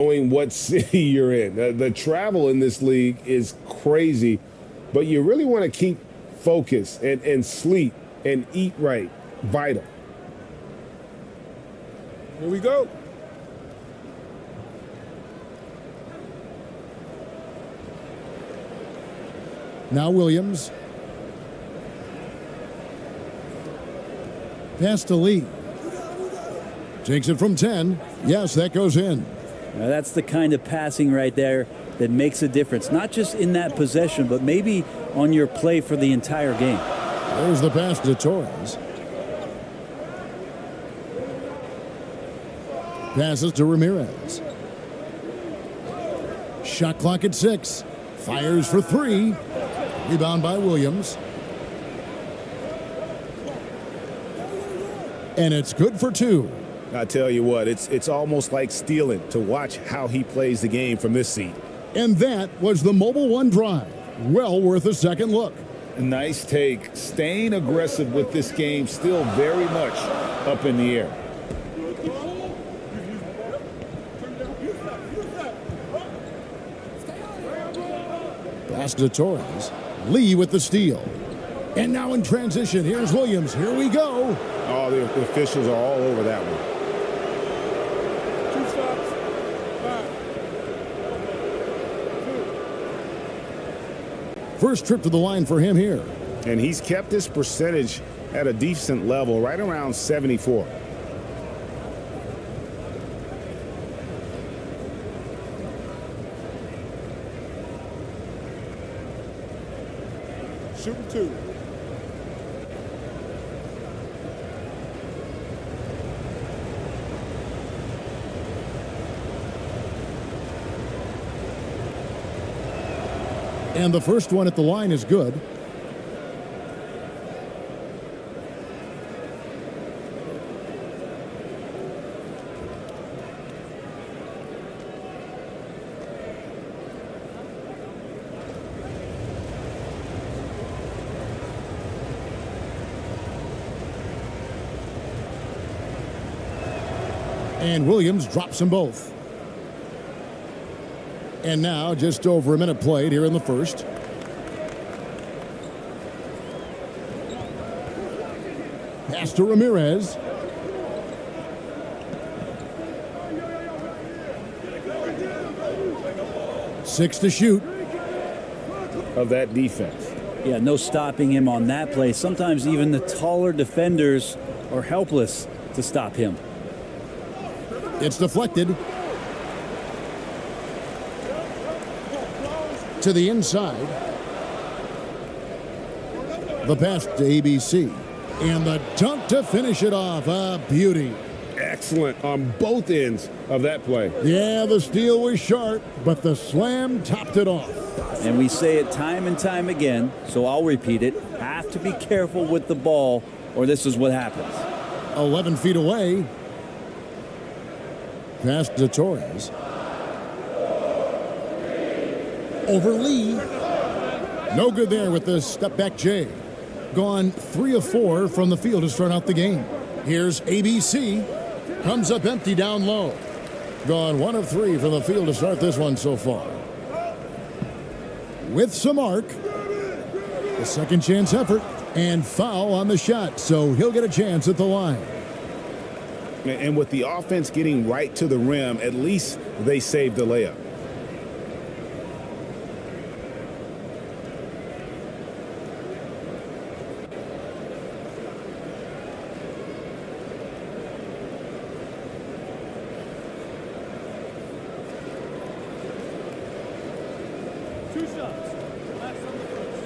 Knowing what city you're in. The travel in this league is crazy, but you really want to keep focus and sleep and eat right. Vital. Here we go. Now Williams. Pass to Lee. Takes it from 10. Yes, that goes in. Now that's the kind of passing right there that makes a difference, not just in that possession, but maybe on your play for the entire game. There's the pass to Torres. Passes to Ramirez. Shot clock at 6. Fires for 3. Rebound by Williams. And it's good for 2. I tell you what, it's almost like stealing to watch how he plays the game from this seat. And that was the Mobile One drive. Well worth a second look. Nice take. Staying aggressive with this game, still very much up in the air. Pass to Torres. Lee with the steal. And now in transition, here's Williams. Here we go. Oh, the officials are all over that one. 2 stops. 5. First trip to the line for him here. And he's kept his percentage at a decent level, right around 74. Shooting 2. And the first one at the line is good. And Williams drops them both. And now just over a minute played here in the first. Pass to Ramirez. Six to shoot. Of that defense. Yeah, no stopping him on that play. Sometimes even the taller defenders are helpless to stop him. It's deflected. To the inside. The pass to ABC. And the dunk to finish it off. A beauty. Excellent on both ends of that play. Yeah, the steal was sharp, but the slam topped it off. And we say it time and time again, so I'll repeat it. Have to be careful with the ball, or this is what happens. 11 feet away. Pass to Torres. Over Lee. No good there with the step back J. Gone 3 of 4 from the field to start out the game. Here's ABC. Comes up empty down low. Gone 1 of 3 from the field to start this one so far. With some arc. A second chance effort. And foul on the shot, so he'll get a chance at the line. And with the offense getting right to the rim, at least they saved the layup. Two shots. Last on the first.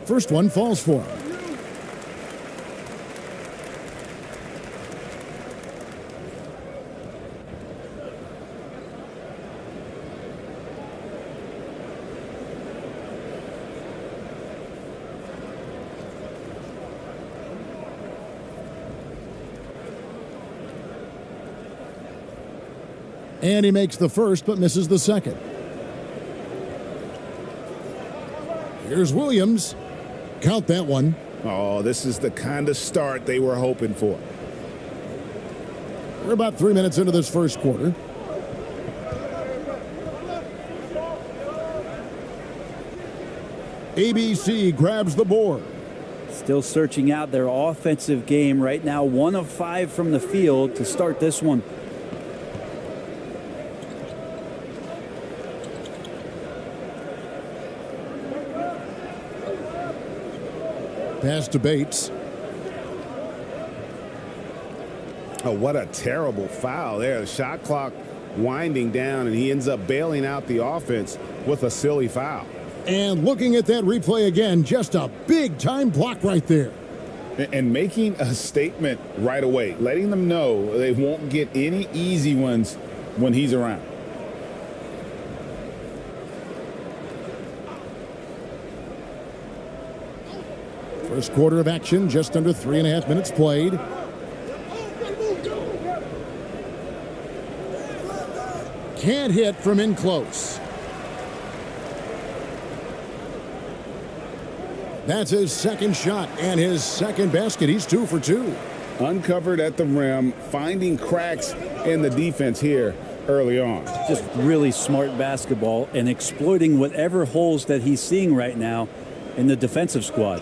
First one falls for him. And he makes the first but misses the second. Here's Williams. Count that one. Oh, this is the kind of start they were hoping for. We're about 3 minutes into this first quarter. ABC grabs the board. Still searching out their offensive game right now. 1 of 5 from the field to start this one. Pass to Bates. Oh, what a terrible foul there. The shot clock winding down, and he ends up bailing out the offense with a silly foul. And looking at that replay again, just a big-time block right there. And making a statement right away, letting them know they won't get any easy ones when he's around. First quarter of action, just under 3.5 minutes played. Can't hit from in close. That's his second shot and his second basket. He's 2 for 2. Uncovered at the rim, finding cracks in the defense here early on. Just really smart basketball and exploiting whatever holes that he's seeing right now in the defensive squad.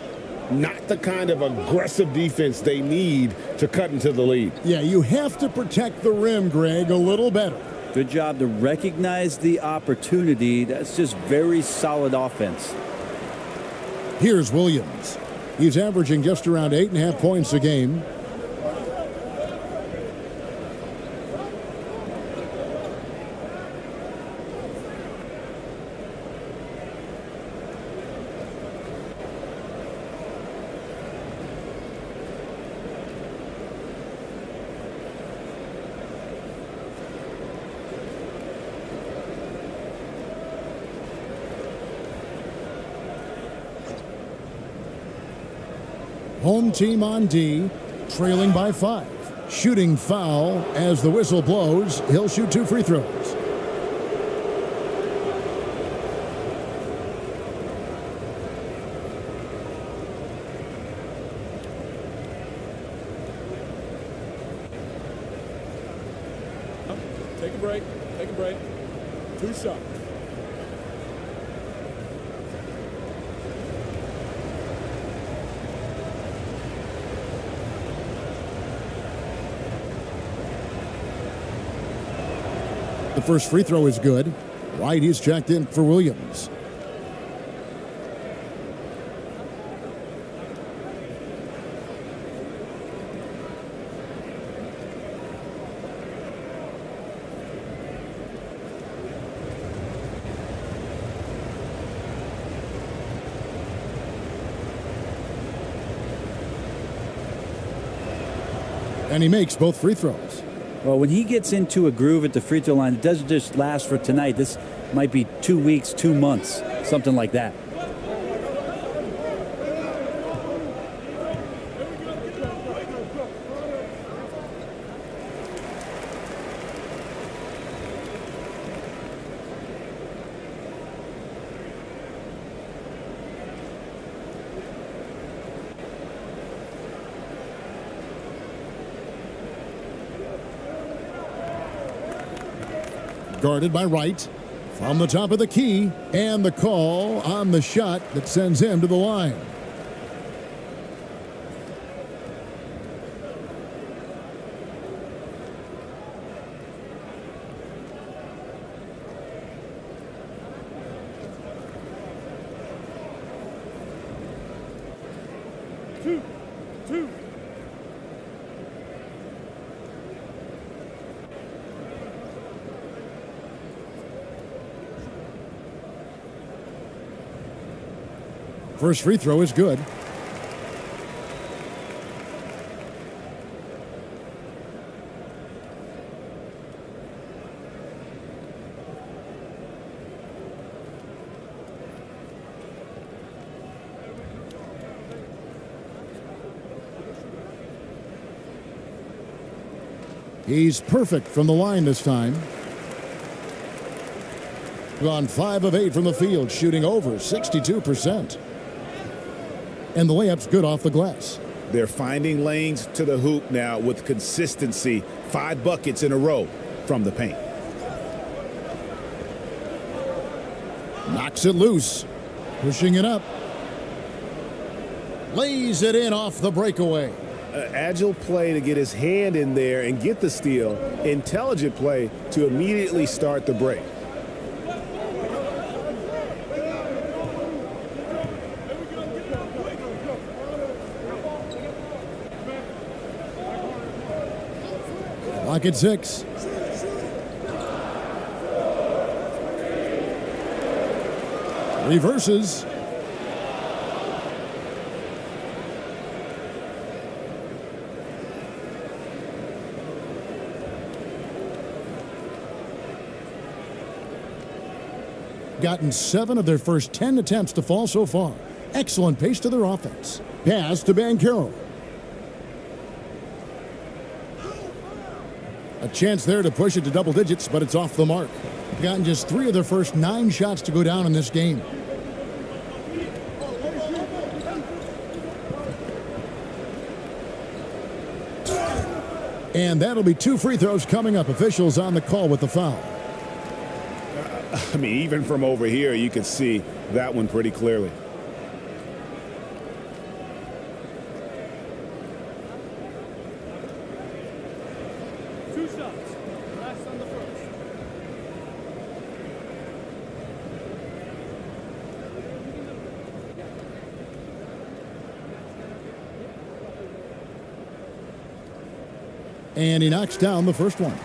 Not the kind of aggressive defense they need to cut into the lead. Yeah, you have to protect the rim, Greg, a little better. Good job to recognize the opportunity. That's just very solid offense. Here's Williams. He's averaging just around 8.5 points a game. Home team on D, trailing by 5. Shooting foul as the whistle blows. He'll shoot 2 free throws. Take a break. Take a break. 2 shots. The first free throw is good. White is checked in for Williams. And he makes both free throws. Well, when he gets into a groove at the free throw line, it doesn't just last for tonight. This might be 2 weeks, 2 months, something like that. Guarded by Wright from the top of the key, and the call on the shot that sends him to the line. Two. First free throw is good. He's perfect from the line this time. Gone 5 of 8 from the field, shooting over 62%. And the layup's good off the glass. They're finding lanes to the hoop now with consistency. 5 buckets in a row from the paint. Knocks it loose. Pushing it up. Lays it in off the breakaway. Agile play to get his hand in there and get the steal. Intelligent play to immediately start the break. Clock at 6. Reverses. Gotten 7 of their first 10 attempts to fall so far. Excellent pace to their offense. Pass to Banchero. A chance there to push it to double digits, but it's off the mark. Gotten just 3 of their first 9 shots to go down in this game. And that'll be 2 free throws coming up. Officials on the call with the foul. I mean, even from over here, you can see that one pretty clearly. Two shots. Last on the first. And he knocks down the first one.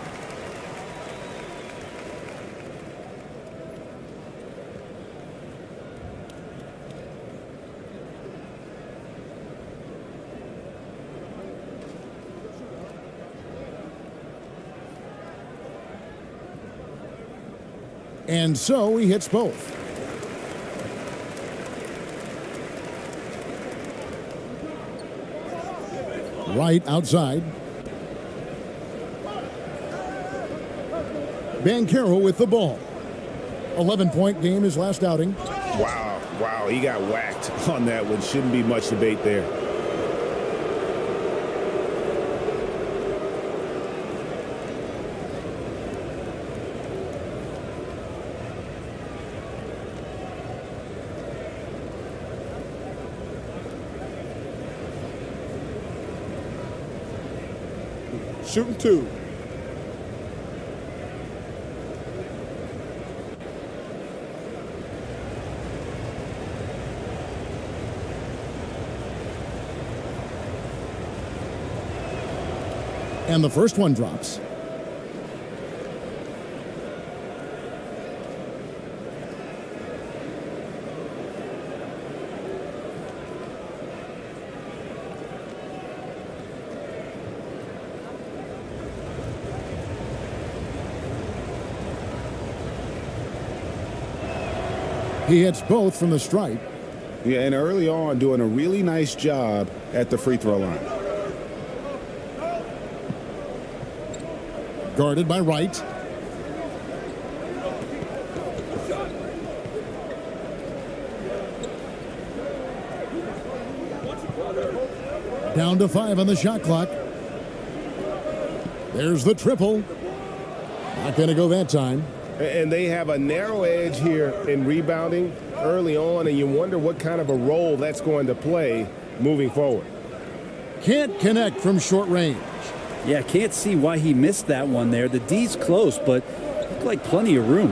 And so he hits both. Right outside. Banchero with the ball. 11-point game his last outing. Wow, he got whacked on that one. Shouldn't be much debate there. Shooting 2. And the first one drops. He hits both from the stripe. Yeah, and early on doing a really nice job at the free throw line. Guarded by Wright. Down to 5 on the shot clock. There's the triple. Not going to go that time. And they have a narrow edge here in rebounding early on, and you wonder what kind of a role that's going to play moving forward. Can't connect from short range. Yeah, can't see why he missed that one there. The D's close, but looked like plenty of room.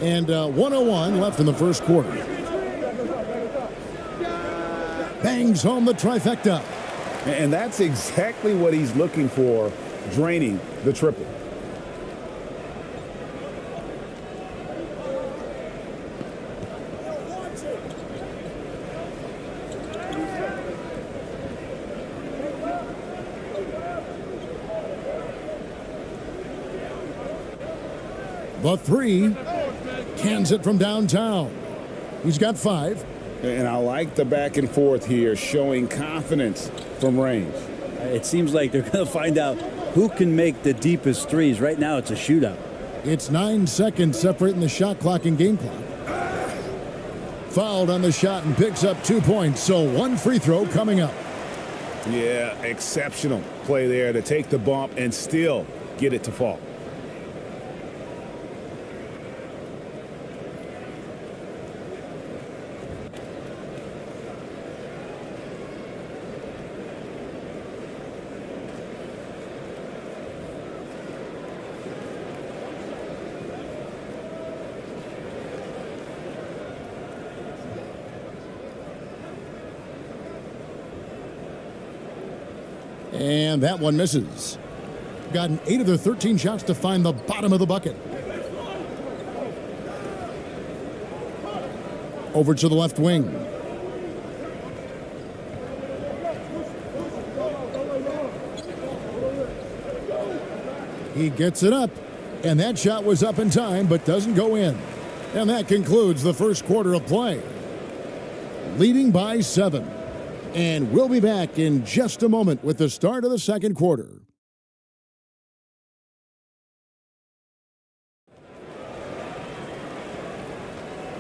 And 1:01 left in the first quarter. Bangs home the trifecta. And that's exactly what he's looking for, draining the triple. The 3. Cans it from downtown. He's got 5. And I like the back and forth here, showing confidence from range. It seems like they're going to find out who can make the deepest threes. Right now it's a shootout. It's 9 seconds separating the shot clock and game clock. Fouled on the shot and picks up 2 points, so 1 free throw coming up. Yeah, exceptional play there to take the bump and still get it to fall. And that one misses. Gotten 8 of their 13 shots to find the bottom of the bucket. Over to the left wing. He gets it up, and that shot was up in time but doesn't go in. And that concludes the first quarter of play. Leading by 7. And we'll be back in just a moment with the start of the second quarter.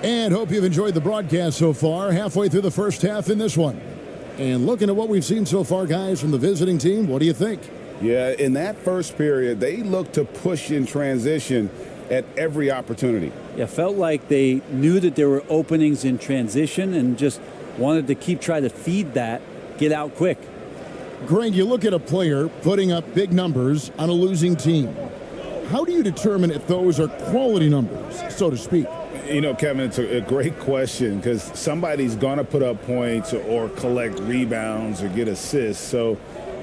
And hope you've enjoyed the broadcast so far, halfway through the first half in this one. And looking at what we've seen so far, guys, from the visiting team, what do you think? Yeah, in that first period, they looked to push in transition at every opportunity. Yeah, felt like they knew that there were openings in transition and just wanted to try to feed that, get out quick. Greg, you look at a player putting up big numbers on a losing team. How do you determine if those are quality numbers, so to speak? You know, Kevin, it's a great question because somebody's going to put up points or collect rebounds or get assists. So,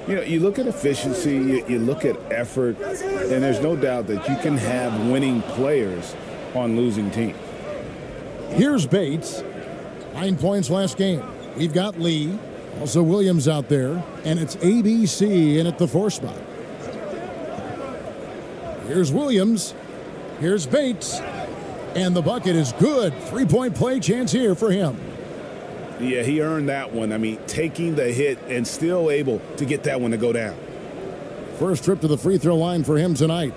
you know, you look at efficiency, you look at effort, and there's no doubt that you can have winning players on losing teams. Here's Bates. 9 points last game. We've got Lee, also Williams out there, and it's ABC in at the 4 spot. Here's Williams. Here's Bates. And the bucket is good. 3-point play chance here for him. Yeah, he earned that one. I mean, taking the hit and still able to get that one to go down. First trip to the free throw line for him tonight.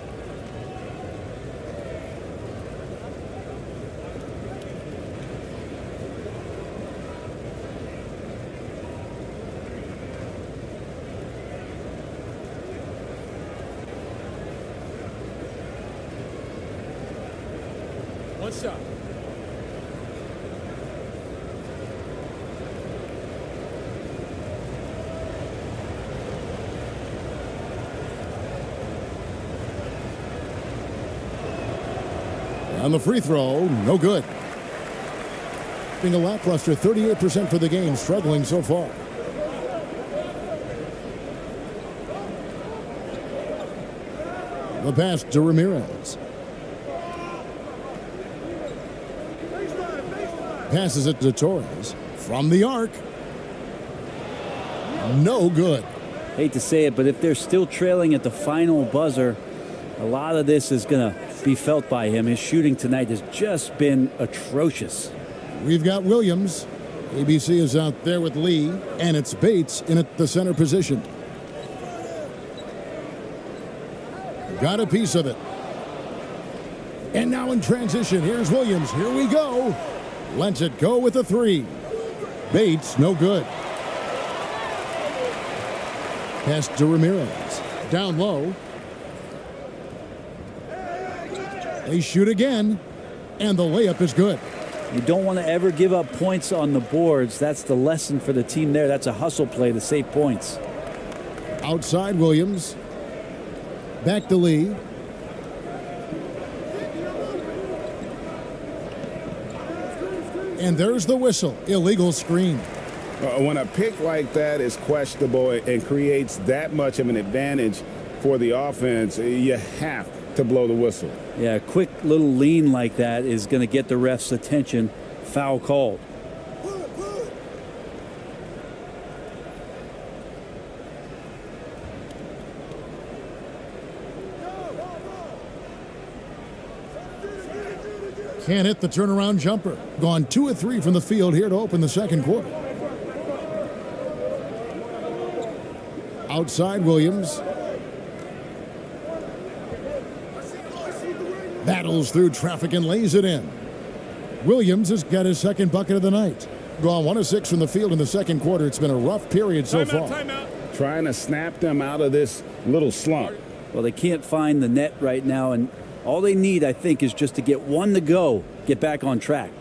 One shot. On the free throw, no good. Being a lackluster 38% for the game, struggling so far. The pass to Ramirez. Passes it to Torres. From the arc. No good. Hate to say it, but if they're still trailing at the final buzzer, a lot of this is going to be felt by him. His shooting tonight has just been atrocious. We've got Williams. ABC is out there with Lee, and it's Bates in at the center position. Got a piece of it. And now in transition, here's Williams. Here we go. Lets it go with a 3. Bates, no good. Pass to Ramirez. Down low. They shoot again, and the layup is good. You don't want to ever give up points on the boards. That's the lesson for the team there. That's a hustle play to save points. Outside Williams. Back to Lee. And there's the whistle. Illegal screen. When a pick like that is questionable and creates that much of an advantage for the offense, you have to blow the whistle. Yeah, a quick little lean like that is going to get the ref's attention. Foul called. Can't hit the turnaround jumper. Gone 2 of 3 from the field here to open the second quarter. Outside Williams. Battles through traffic and lays it in. Williams has got his second bucket of the night. Gone 1 of 6 from the field in the second quarter. It's been a rough period so far. Timeout. Trying to snap them out of this little slump. Well, they can't find the net right now, and all they need, I think, is just to get one to go, get back on track.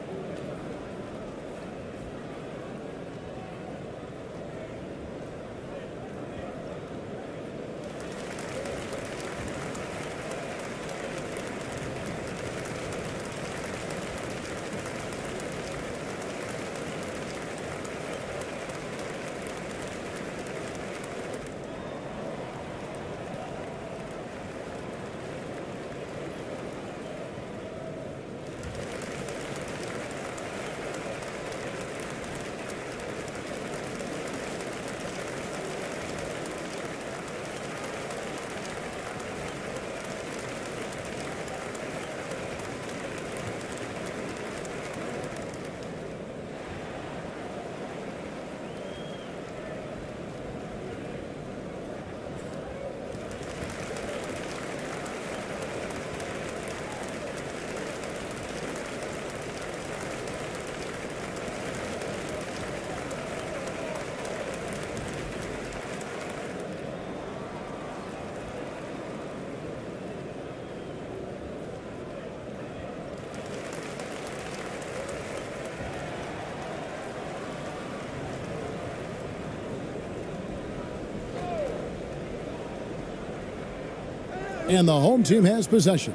And the home team has possession.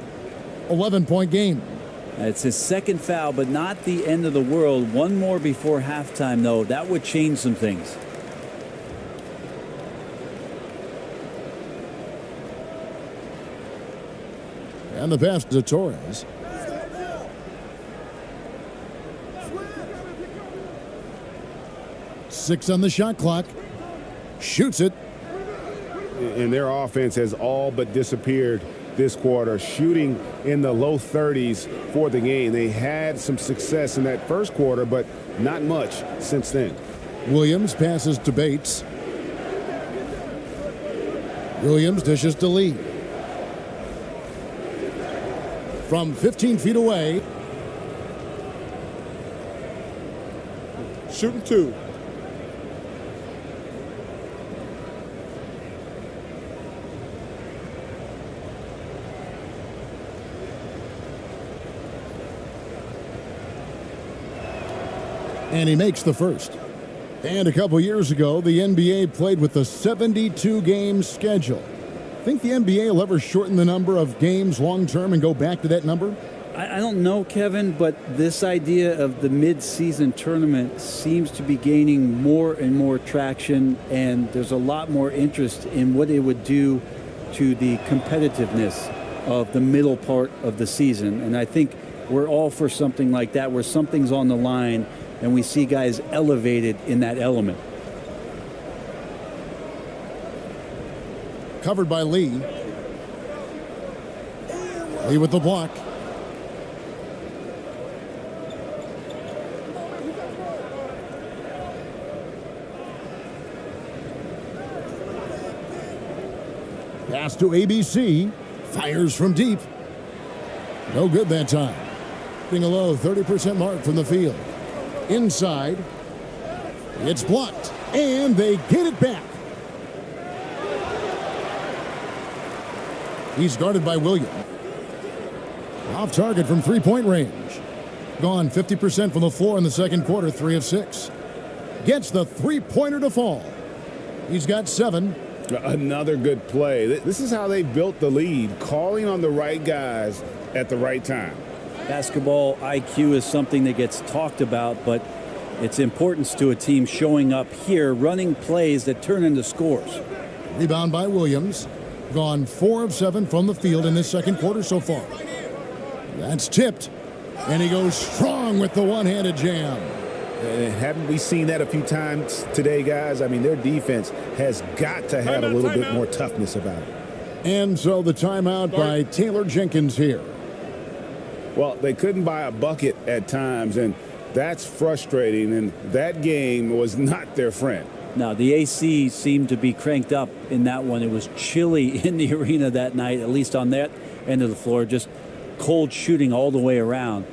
11-point game. It's his second foul, but not the end of the world. One more before halftime, though. That would change some things. And the pass to Torres. Six on the shot clock. Shoots it. And their offense has all but disappeared this quarter, shooting in the low 30s for the game. They had some success in that first quarter, but not much since then. Williams passes to Bates. Williams dishes to Lee. From 15 feet away. Shooting two. And he makes the first. And a couple years ago, the NBA played with a 72-game schedule. Think the NBA will ever shorten the number of games long-term and go back to that number? I don't know, Kevin, but this idea of the mid-season tournament seems to be gaining more and more traction, and there's a lot more interest in what it would do to the competitiveness of the middle part of the season. And I think we're all for something like that, where something's on the line and we see guys elevated in that element. Covered by Lee. Lee with the block. Pass to ABC. Fires from deep. No good that time. Getting a low 30% mark from the field. Inside. It's blocked. And they get it back. He's guarded by Williams. Off target from three-point range. Gone 50% from the floor in the second quarter, 3 of 6. Gets the three-pointer to fall. He's got 7. Another good play. This is how they built the lead, calling on the right guys at the right time. Basketball IQ is something that gets talked about, but its importance to a team showing up here, running plays that turn into scores. Rebound by Williams. Gone 4 of 7 from the field in this second quarter so far. That's tipped. And he goes strong with the one-handed jam. Haven't we seen that a few times today, guys? I mean, their defense has got to have a little bit more toughness about it. And so the timeout by Taylor Jenkins here. Well, they couldn't buy a bucket at times, and that's frustrating, and that game was not their friend. Now, the AC seemed to be cranked up in that one. It was chilly in the arena that night, at least on that end of the floor. Just cold shooting all the way around.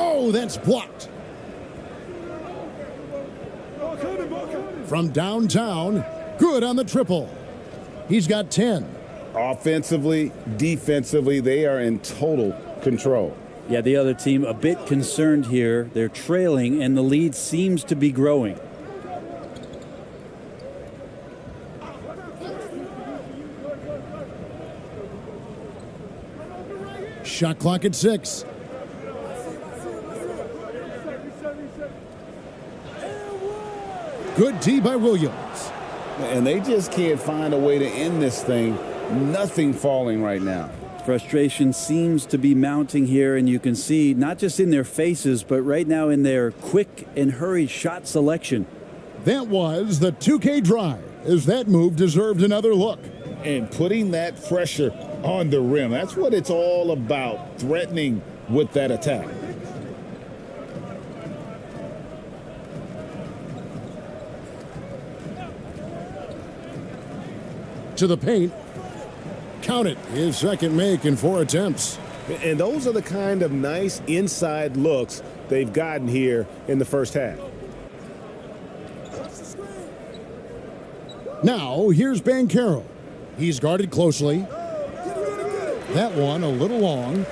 Oh, that's blocked. From downtown, good on the triple. He's got 10. Offensively, defensively, they are in total control. Yeah, the other team a bit concerned here. They're trailing, and the lead seems to be growing. Shot clock at 6. Good D by Williams. And they just can't find a way to end this thing. Nothing falling right now. Frustration seems to be mounting here, and you can see not just in their faces, but right now in their quick and hurried shot selection. That was the 2K drive, as that move deserved another look. And putting that pressure on the rim, that's what it's all about, threatening with that attack. To the paint. Count it. His second make in 4 attempts. And those are the kind of nice inside looks they've gotten here in the first half. Now, here's Banchero. He's guarded closely. That one a little long.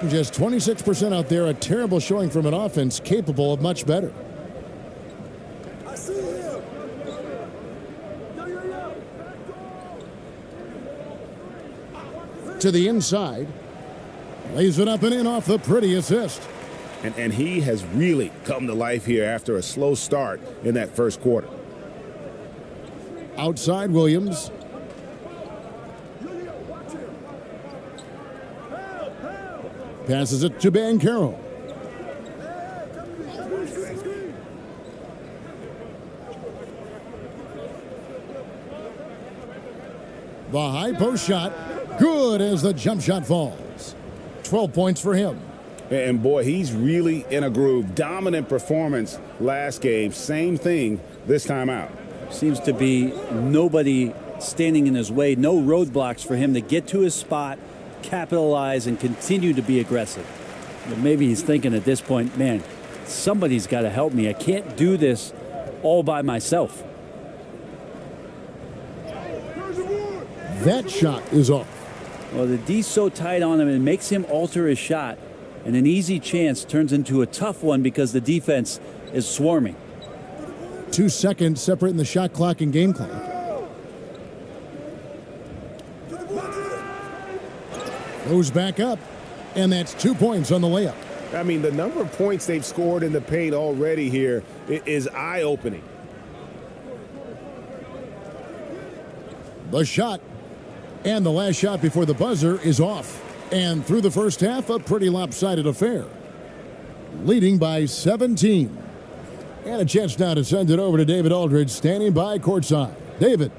Just 26% out there, a terrible showing from an offense capable of much better. To the inside. Lays it up and in off the pretty assist. And he has really come to life here after a slow start in that first quarter. Outside Williams. Passes it to Banchero. The high post shot. Good as the jump shot falls. 12 points for him. And boy, he's really in a groove. Dominant performance last game. Same thing this time out. Seems to be nobody standing in his way, no roadblocks for him to get to his spot, capitalize, and continue to be aggressive. But maybe he's thinking at this point, man, somebody's got to help me. I can't do this all by myself. That shot is off. Well, the D's so tight on him, it makes him alter his shot. And an easy chance turns into a tough one because the defense is swarming. 2 seconds separating the shot clock and game clock. Goes back up, and that's 2 points on the layup. I mean, the number of points they've scored in the paint already here is eye-opening. The shot, and the last shot before the buzzer is off. And through the first half, a pretty lopsided affair. Leading by 17. And a chance now to send it over to David Aldridge, standing by courtside. David.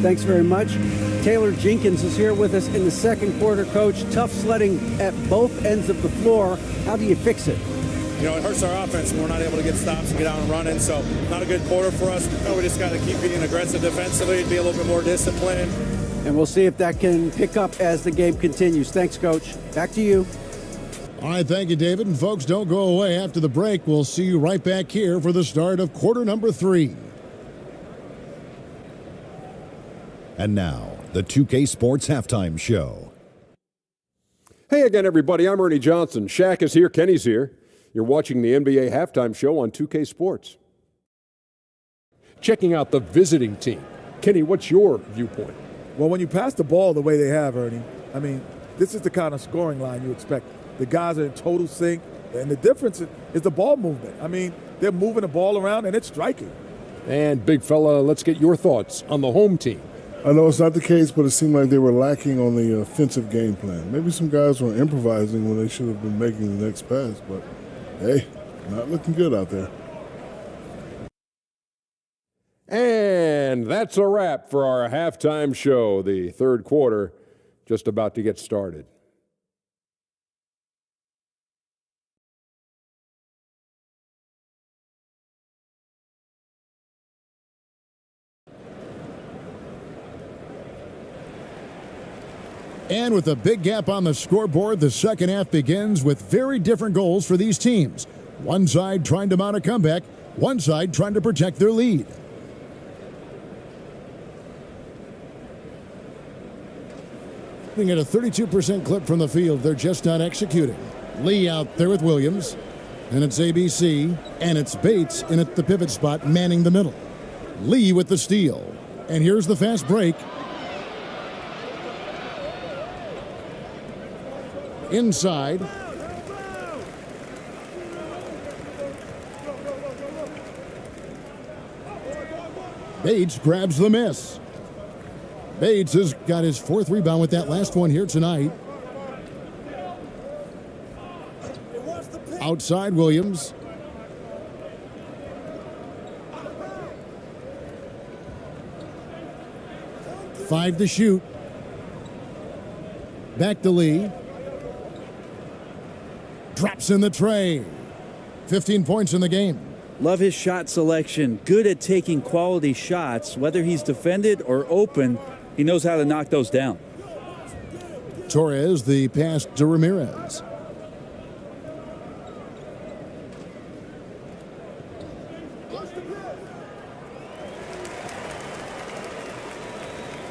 Thanks very much. Taylor Jenkins is here with us in the second quarter, Coach. Tough sledding at both ends of the floor. How do you fix it? it hurts our offense when we're not able to get stops and get out and running. So not a good quarter for us. We just got to keep being aggressive defensively and be a little bit more disciplined. And we'll see if that can pick up as the game continues. Thanks, Coach. Back to you. All right, thank you, David. And folks, don't go away. After the break, we'll see you right back here for the start of quarter number 3. And now, the 2K Sports Halftime Show. Hey again, everybody. I'm Ernie Johnson. Shaq is here. Kenny's here. You're watching the NBA Halftime Show on 2K Sports. Checking out the visiting team. Kenny, what's your viewpoint? Well, when you pass the ball the way they have, Ernie, I mean, this is the kind of scoring line you expect. The guys are in total sync, and the difference is the ball movement. I mean, they're moving the ball around, and it's striking. And, big fella, let's get your thoughts on the home team. I know it's not the case, but it seemed like they were lacking on the offensive game plan. Maybe some guys were improvising when they should have been making the next pass, but, hey, not looking good out there. And that's a wrap for our halftime show. The third quarter just about to get started. And with a big gap on the scoreboard, the second half begins with very different goals for these teams. One side trying to mount a comeback, one side trying to protect their lead. Looking at a 32% clip from the field, they're just not executing. Lee out there with Williams, and it's ABC, and it's Bates in at the pivot spot, manning the middle. Lee with the steal, and here's the fast break. Inside. Bates grabs the miss. Bates has got his 4th rebound with that last one here tonight. Outside Williams. Five to shoot. Back to Lee. Drops in the tray. 15 points in the game. Love his shot selection. Good at taking quality shots. Whether he's defended or open, he knows how to knock those down. Torres, the pass to Ramirez.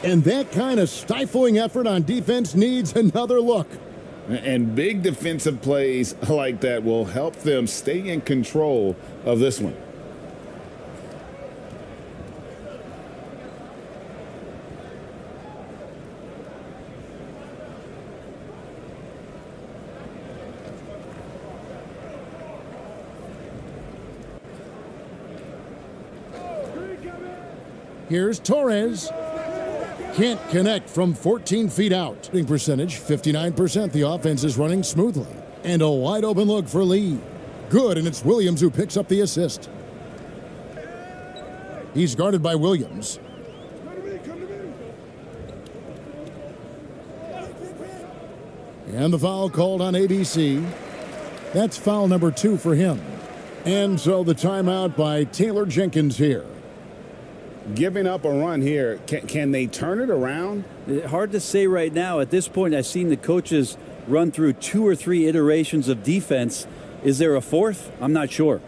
And that kind of stifling effort on defense needs another look. And big defensive plays like that will help them stay in control of this one. Here's Torres. Can't connect from 14 feet out. Shooting percentage, 59%. The offense is running smoothly. And a wide open look for Lee. Good, and it's Williams who picks up the assist. He's guarded by Williams. And the foul called on ABC. That's foul number 2 for him. And so the timeout by Taylor Jenkins here. Giving up a run here, can they turn it around? Hard to say right now. At this point, I've seen the coaches run through 2 or 3 iterations of defense. Is there a 4th? I'm not sure.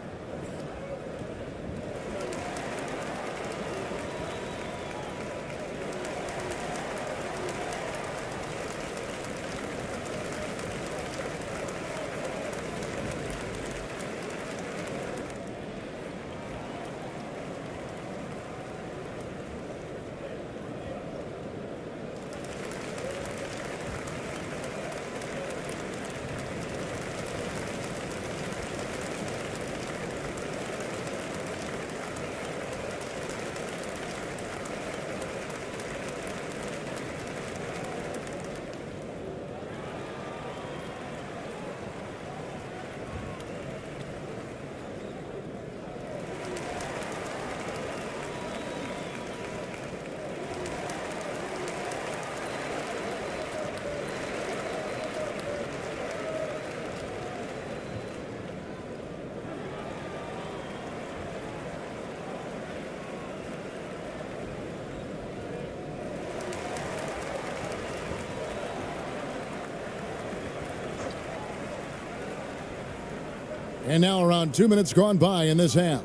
And now around 2 minutes gone by in this half.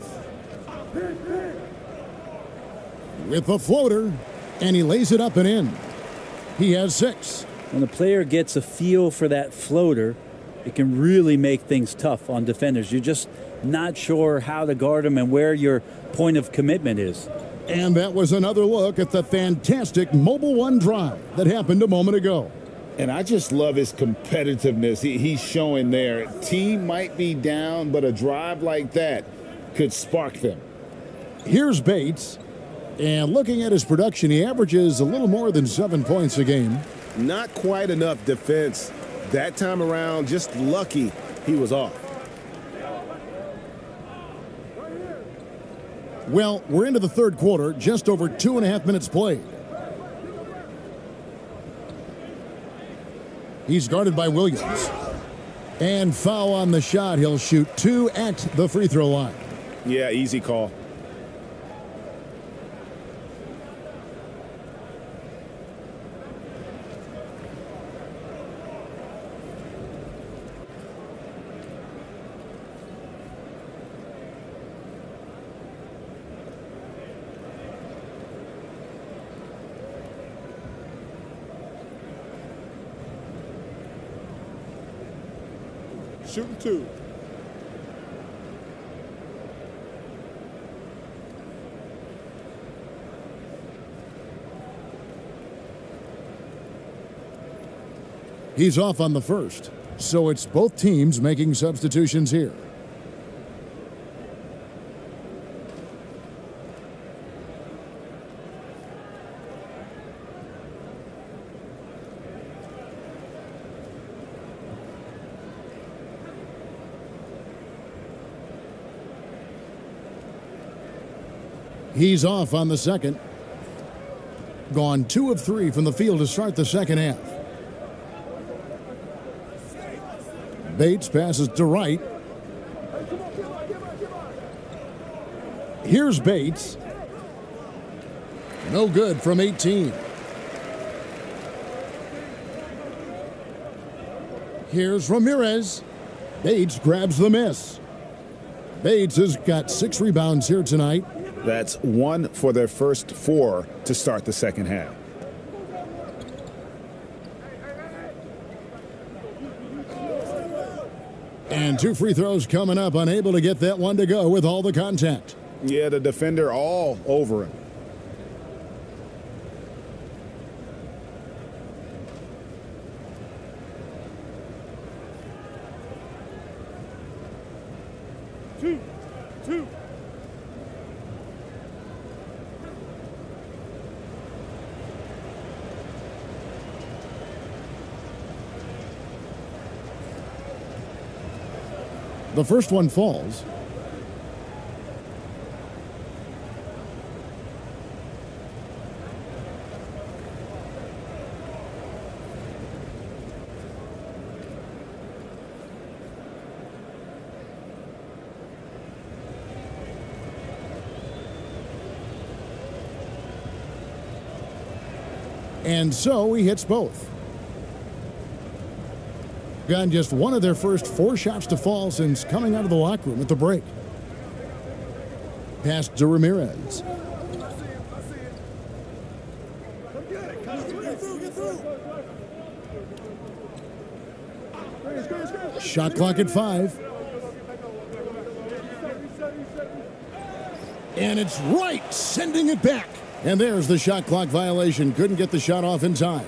With the floater, and he lays it up and in. He has 6. When a player gets a feel for that floater, it can really make things tough on defenders. You're just not sure how to guard them and where your point of commitment is. And that was another look at the fantastic Mobile One drive that happened a moment ago. And I just love his competitiveness. He's showing there. Team might be down, but a drive like that could spark them. Here's Bates. And looking at his production, he averages a little more than 7 points a game. Not quite enough defense. That time around, just lucky he was off. Well, we're into the third quarter, just over 2.5 minutes played. He's guarded by Williams. And foul on the shot. He'll shoot 2 at the free throw line. Yeah, easy call. Shooting 2. He's off on the first, so it's both teams making substitutions here. He's off on the second. Gone 2 of 3 from the field to start the second half. Bates passes to Wright. Here's Bates. No good from 18. Here's Ramirez. Bates grabs the miss. Bates has got 6 rebounds here tonight. That's 1 for their first 4 to start the second half. And 2 free throws coming up, unable to get that one to go with all the contact. Yeah, the defender all over him. Two. The first one falls. And so he hits both. Gotten just one of their first 4 shots to fall since coming out of the locker room at the break. Pass to Ramirez. Shot clock at 5. And it's Wright sending it back. And there's the shot clock violation. Couldn't get the shot off in time.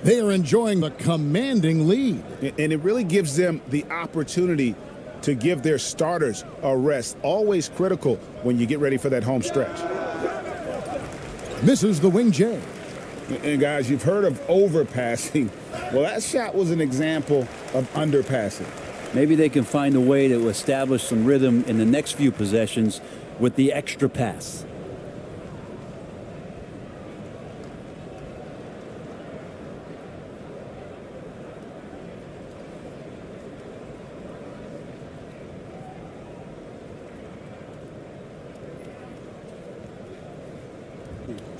They are enjoying the commanding lead. And it really gives them the opportunity to give their starters a rest. Always critical when you get ready for that home stretch. Misses the wing J. And guys, you've heard of overpassing. Well, that shot was an example of underpassing. Maybe they can find a way to establish some rhythm in the next few possessions with the extra pass.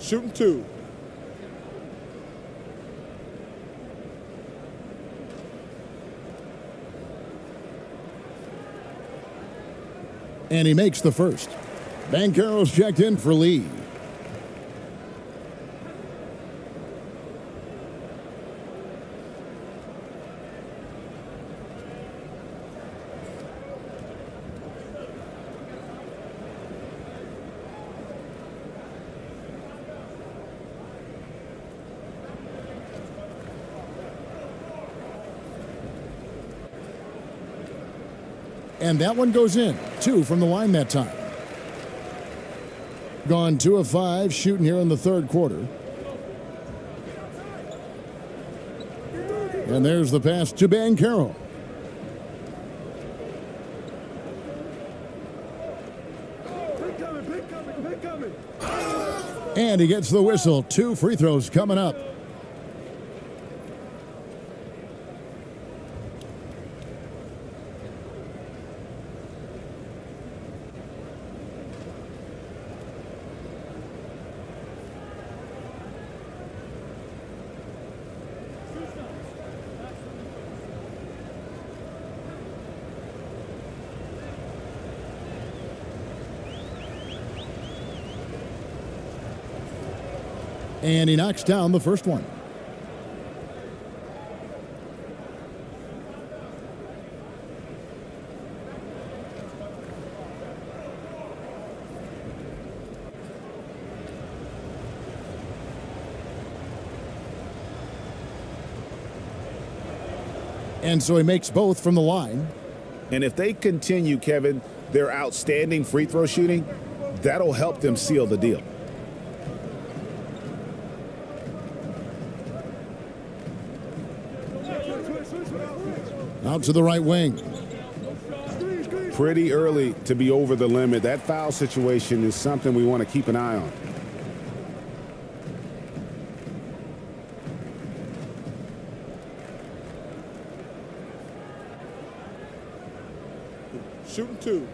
Shooting 2. And he makes the first. Banchero's checked in for Lee. And that one goes in. 2 from the line that time. Gone 2 of 5 shooting here in the third quarter. And there's the pass to Banchero. And he gets the whistle. 2 free throws coming up. And he knocks down the first one. And so he makes both from the line. And if they continue, Kevin, their outstanding free throw shooting, that'll help them seal the deal. Out to the right wing. Pretty early to be over the limit. That foul situation is something we want to keep an eye on. Shooting 2.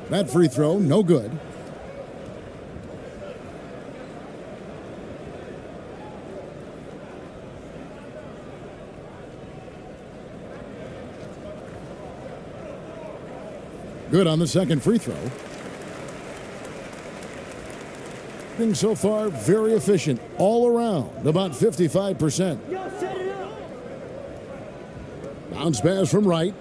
That free throw, no good. Good on the second free throw. Things so far very efficient all around, about 55%. Bounce pass from right.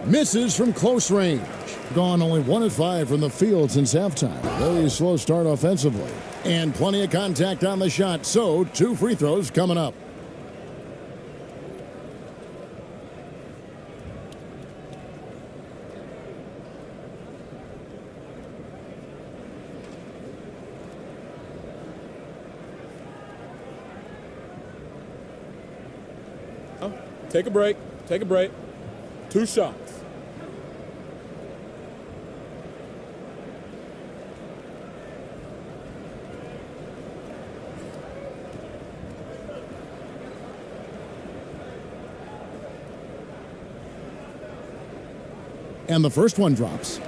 Misses from close range. Gone only 1 of 5 from the field since halftime. Very slow start offensively. And plenty of contact on the shot, so 2 free throws coming up. Take a break. Take a break. 2 shots. And the first one drops.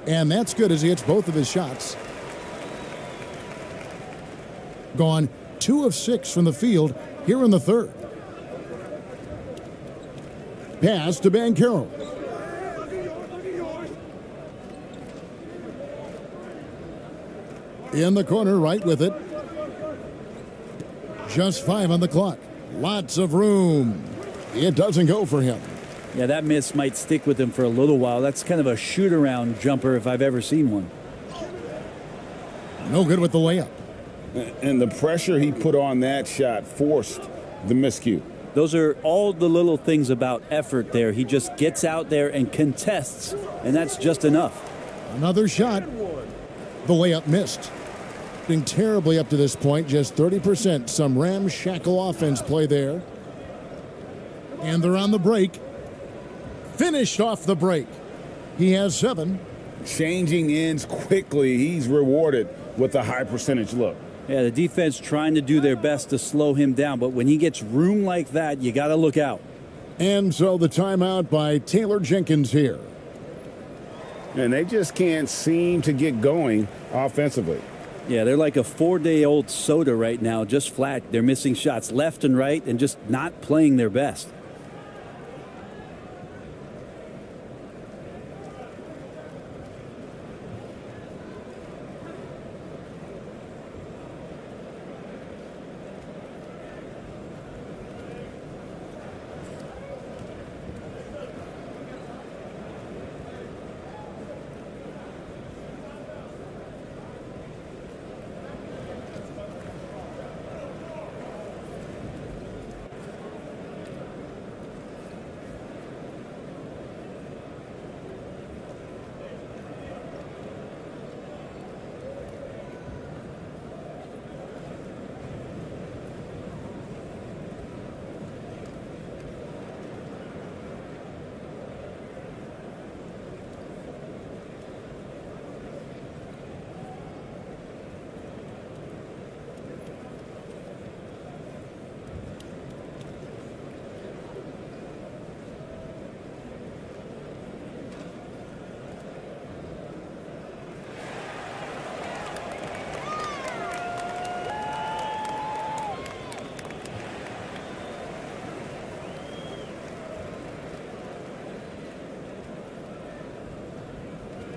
And that's good as he hits both of his shots. Gone 2 of 6 from the field here in the third. Pass to Banchero. In the corner, right with it. Just 5 on the clock. Lots of room. It doesn't go for him. Yeah, that miss might stick with him for a little while. That's kind of a shoot-around jumper if I've ever seen one. No good with the layup. And the pressure he put on that shot forced the miscue. Those are all the little things about effort there. He just gets out there and contests, and that's just enough. Another shot. The layup missed. Been terribly up to this point, just 30%. Some ramshackle offense play there. And they're on the break. Finished off the break. He has 7. Changing ends quickly. He's rewarded with a high percentage look. Yeah, the defense trying to do their best to slow him down, but when he gets room like that, you got to look out. And so the timeout by Taylor Jenkins here. And they just can't seem to get going offensively. Yeah, they're like a 4-day-old soda right now, just flat. They're missing shots left and right and just not playing their best.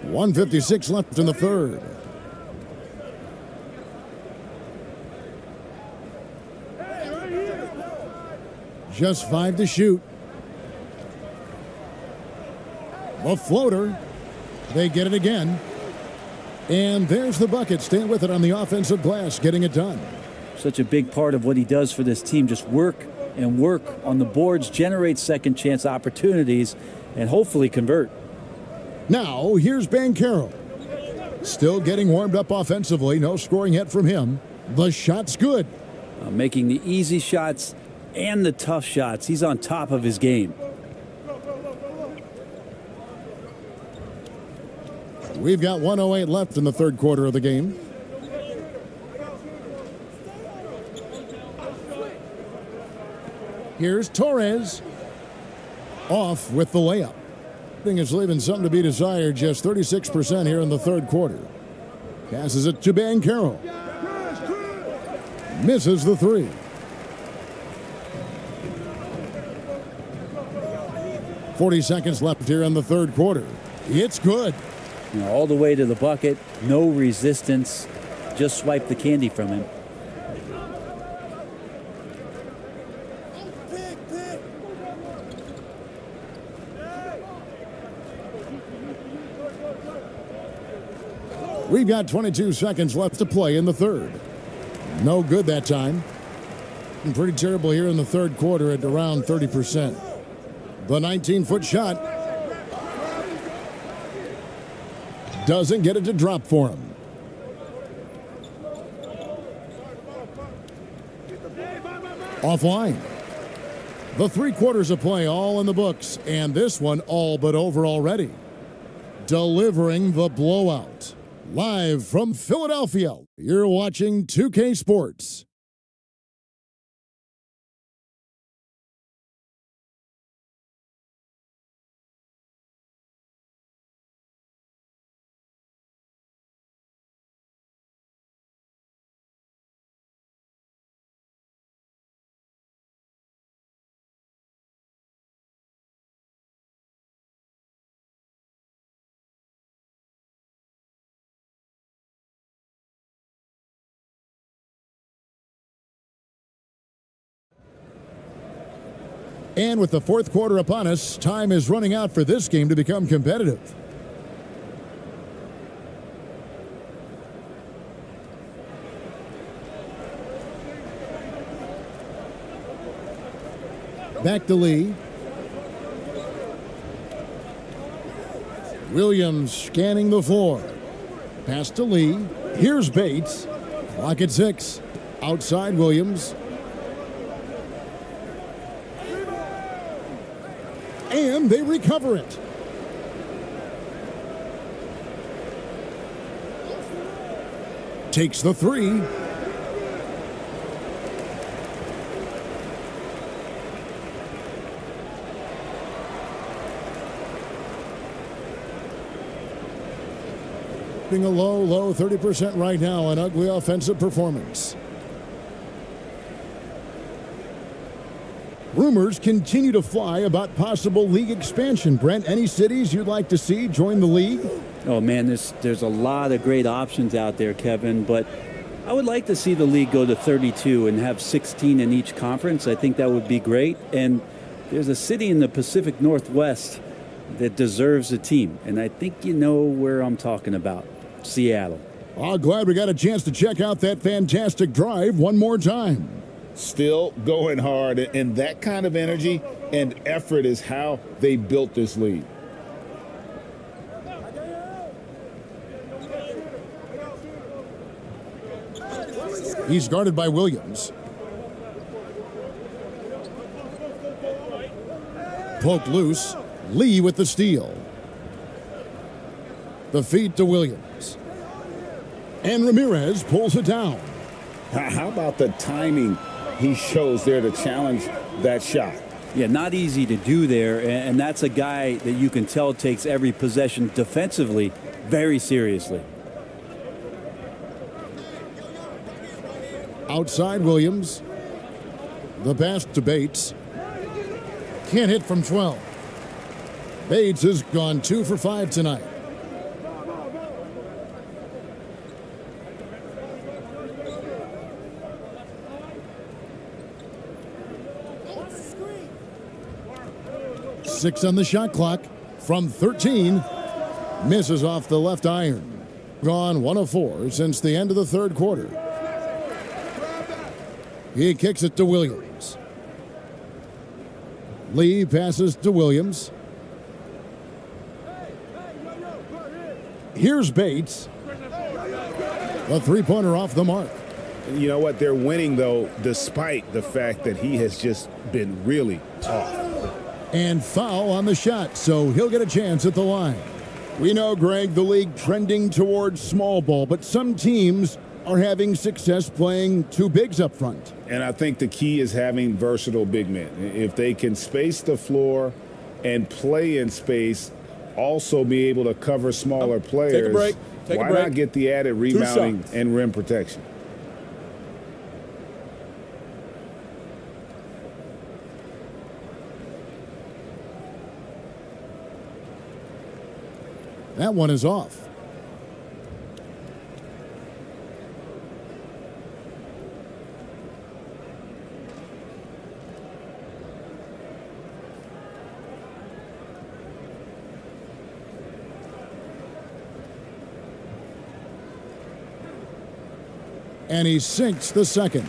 .156 left in the third. Just 5 to shoot. The floater. They get it again. And there's the bucket. Staying with it on the offensive glass, getting it done. Such a big part of what he does for this team. Just work and work on the boards, generate second chance opportunities, and hopefully convert. Now, here's Banchero. Still getting warmed up offensively. No scoring yet from him. The shot's good. Making the easy shots and the tough shots. He's on top of his game. We've got 1:08 left in the third quarter of the game. Here's Torres. Off with the layup. Thing is leaving something to be desired. Just 36% here in the third quarter. Passes it to Banchero. Misses the three. .40 seconds left here in the third quarter. It's good. All the way to the bucket. No resistance. Just swipe the candy from him. We've got 22 seconds left to play in the third. No good that time. And pretty terrible here in the third quarter at around 30%. The 19-foot shot doesn't get it to drop for him. Offline. The 3 quarters of play all in the books, and this one all but over already. Delivering the blowout. Live from Philadelphia, you're watching 2K Sports. And with the fourth quarter upon us, time is running out for this game to become competitive. Back to Lee. Williams scanning the floor. Pass to Lee. Here's Bates. Clock at 6. Outside Williams. And they recover it. Takes the 3. A low 30% right now, an ugly offensive performance. Rumors continue to fly about possible league expansion. Brent, any cities you'd like to see join the league? Oh man, there's a lot of great options out there, Kevin, but I would like to see the league go to 32 and have 16 in each conference. I think that would be great. And there's a city in the Pacific Northwest that deserves a team, and I think you know where I'm talking about. Seattle. Oh, glad we got a chance to check out that fantastic drive one more time. Still going hard, and that kind of energy and effort is how they built this league. He's guarded by Williams. Poked loose. Lee with the steal. The feed to Williams. And Ramirez pulls it down. How about the timing he shows there to challenge that shot? Yeah, not easy to do there, and that's a guy that you can tell takes every possession defensively very seriously. Outside Williams. The pass to Bates. Can't hit from 12. Bates has gone 2 for 5 tonight. Six on the shot clock from 13. Misses off the left iron. Gone 1 of 4 since the end of the third quarter. He kicks it to Williams. Lee passes to Williams. Here's Bates. A three-pointer off the mark. You know what? They're winning, though, despite the fact that he has just been really off. And foul on the shot, so he'll get a chance at the line. We know, Greg, the league trending towards small ball, but some teams are having success playing two bigs up front. And I think the key is having versatile big men. If they can space the floor and play in space, also be able to cover smaller players, Take a break. Why not get the added rebounding and rim protection? That one is off. And he sinks the second.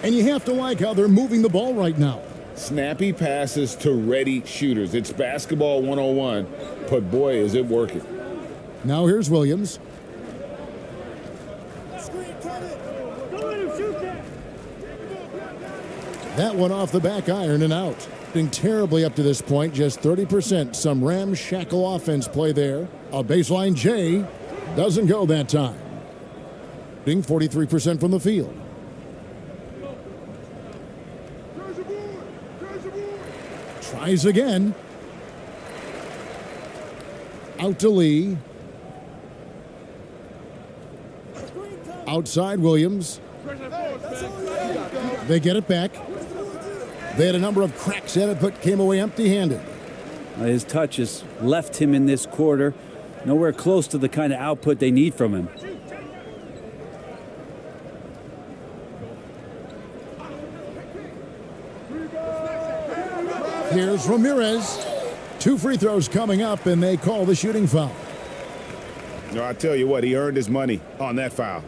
And you have to like how they're moving the ball right now. Snappy passes to ready shooters. It's basketball 101, but boy, is it working. Now here's Williams. That one off the back iron and out. Been terribly up to this point, just 30%. Some ramshackle offense play there. A baseline J doesn't go that time. 43% from the field. Tries again. Out to Lee. Outside Williams. They get it back. They had a number of cracks at it, but came away empty-handed. His touch has left him in this quarter. Nowhere close to the kind of output they need from him. Here's Ramirez. 2 free throws coming up, and they call the shooting foul. No, I tell you what, he earned his money on that foul.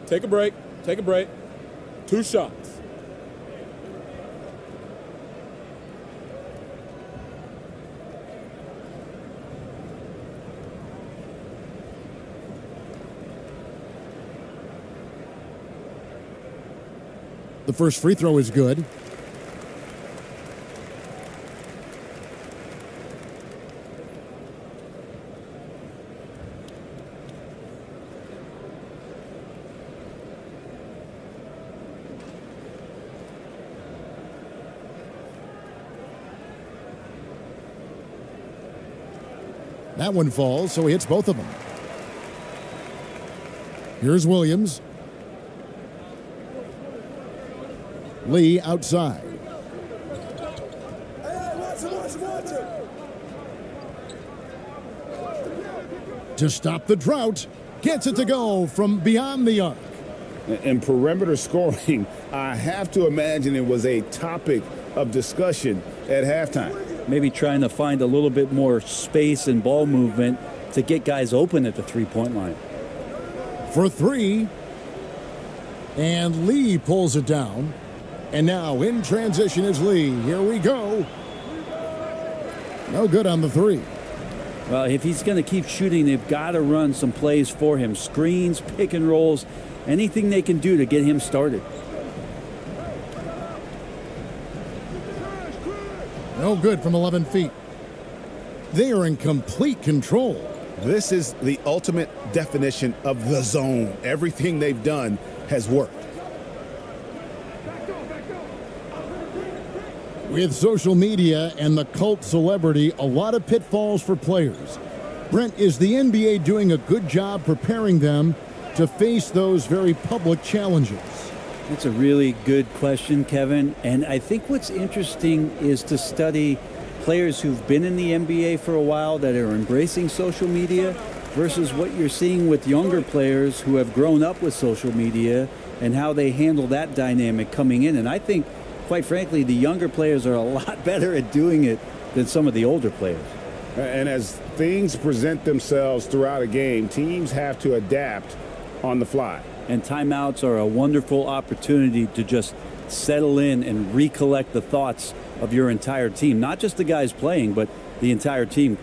Take a break. Take a break. 2 shots. The first free throw is good. That one falls, so he hits both of them. Here's Williams. Lee outside. To stop the drought, gets it to go from beyond the arc. And perimeter scoring, I have to imagine it was a topic of discussion at halftime. Maybe trying to find a little bit more space and ball movement to get guys open at the three-point line. For 3. And Lee pulls it down. And now in transition is Lee. Here we go. No good on the 3. Well, if he's going to keep shooting, they've got to run some plays for him. Screens, pick and rolls, anything they can do to get him started. No good from 11 feet. They are in complete control. This is the ultimate definition of the zone. Everything they've done has worked. With social media and the cult celebrity, a lot of pitfalls for players. Brent, is the NBA doing a good job preparing them to face those very public challenges? That's a really good question, Kevin. And I think what's interesting is to study players who've been in the NBA for a while that are embracing social media versus what you're seeing with younger players who have grown up with social media and how they handle that dynamic coming in. And I think, quite frankly, the younger players are a lot better at doing it than some of the older players. And as things present themselves throughout a game, teams have to adapt on the fly. And timeouts are a wonderful opportunity to just settle in and recollect the thoughts of your entire team. Not just the guys playing, but the entire team.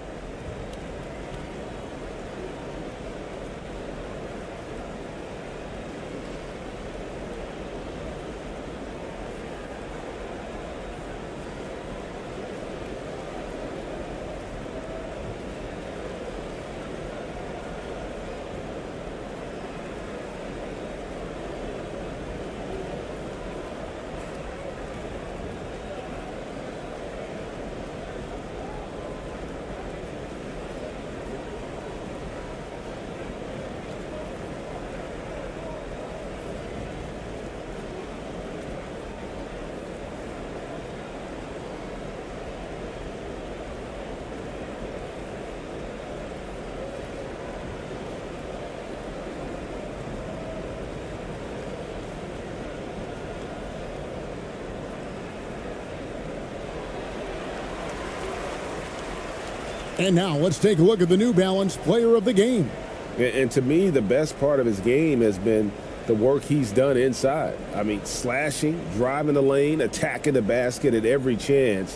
And now let's take a look at the New Balance player of the game. And to me, the best part of his game has been the work he's done inside. I mean, slashing, driving the lane, attacking the basket at every chance.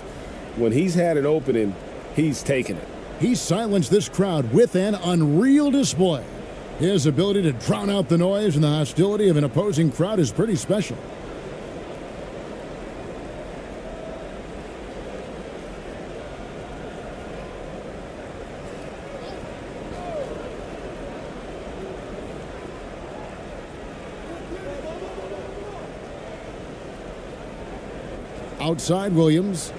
When he's had an opening, he's taken it. He silenced this crowd with an unreal display. His ability to drown out the noise and the hostility of an opposing crowd is pretty special. Outside Williams.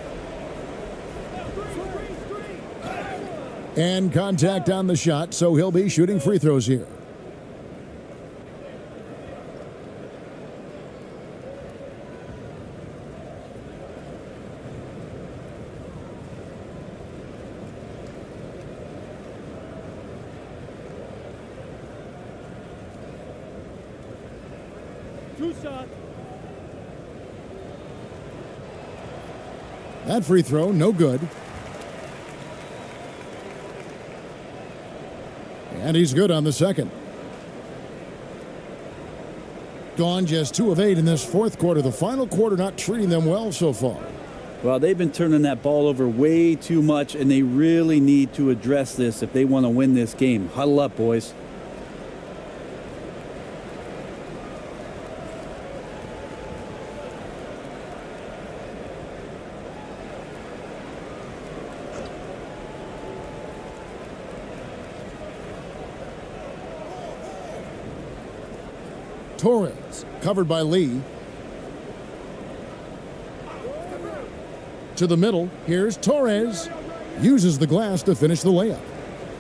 And contact on the shot, so he'll be shooting free throws here. Two shots. That free throw, no good. And he's good on the second. Gone just 2 of 8 in this fourth quarter. The final quarter not treating them well so far. Well, they've been turning that ball over way too much, and they really need to address this if they want to win this game. Huddle up, boys. Torres, covered by Lee. To the middle, here's Torres. Uses the glass to finish the layup.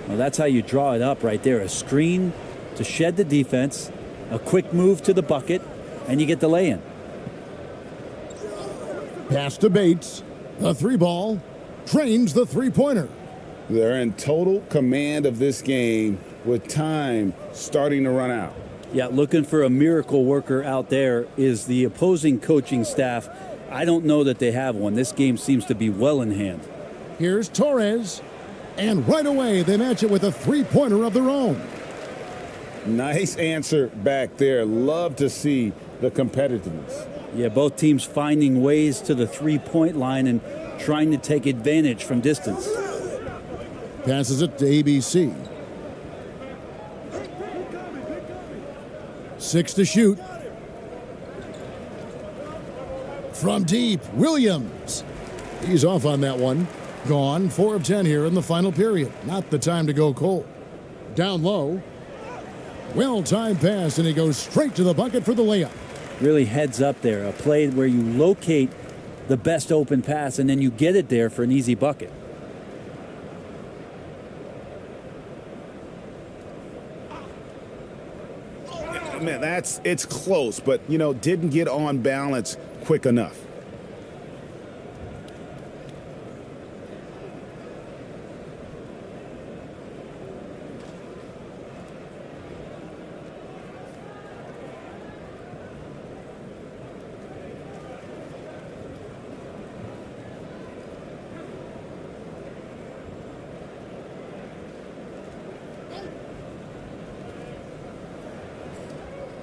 Well, that's how you draw it up right there. A screen to shed the defense, a quick move to the bucket, and you get the lay-in. Pass to Bates. The 3-ball. Trains the 3-pointer. They're in total command of this game with time starting to run out. Yeah, looking for a miracle worker out there is the opposing coaching staff. I don't know that they have one. This game seems to be well in hand. Here's Torres. And right away, they match it with a 3-pointer of their own. Nice answer back there. Love to see the competitiveness. Yeah, both teams finding ways to the 3-point line and trying to take advantage from distance. Passes it to ABC. 6 to shoot. From deep, Williams. He's off on that one. Gone, 4 of 10 here in the final period. Not the time to go cold. Down low. Well-timed pass, and he goes straight to the bucket for the layup. Really heads up there. A play where you locate the best open pass, and then you get it there for an easy bucket. Man, it's close, but, didn't get on balance quick enough.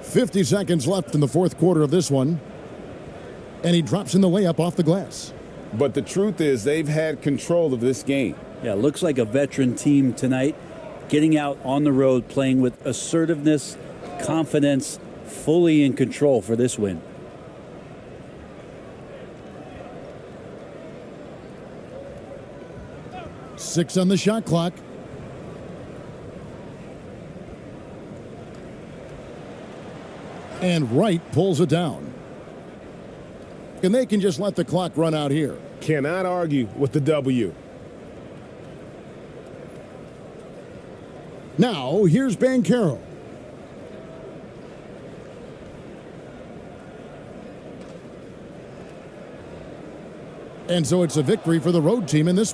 .50 seconds left in the fourth quarter of this one. And he drops in the layup off the glass. But the truth is they've had control of this game. Yeah, looks like a veteran team tonight, getting out on the road, playing with assertiveness, confidence, fully in control for this win. Six on the shot clock. And Wright pulls it down. And they can just let the clock run out here. Cannot argue with the W. Now, here's Banchero. And so it's a victory for the road team in this one.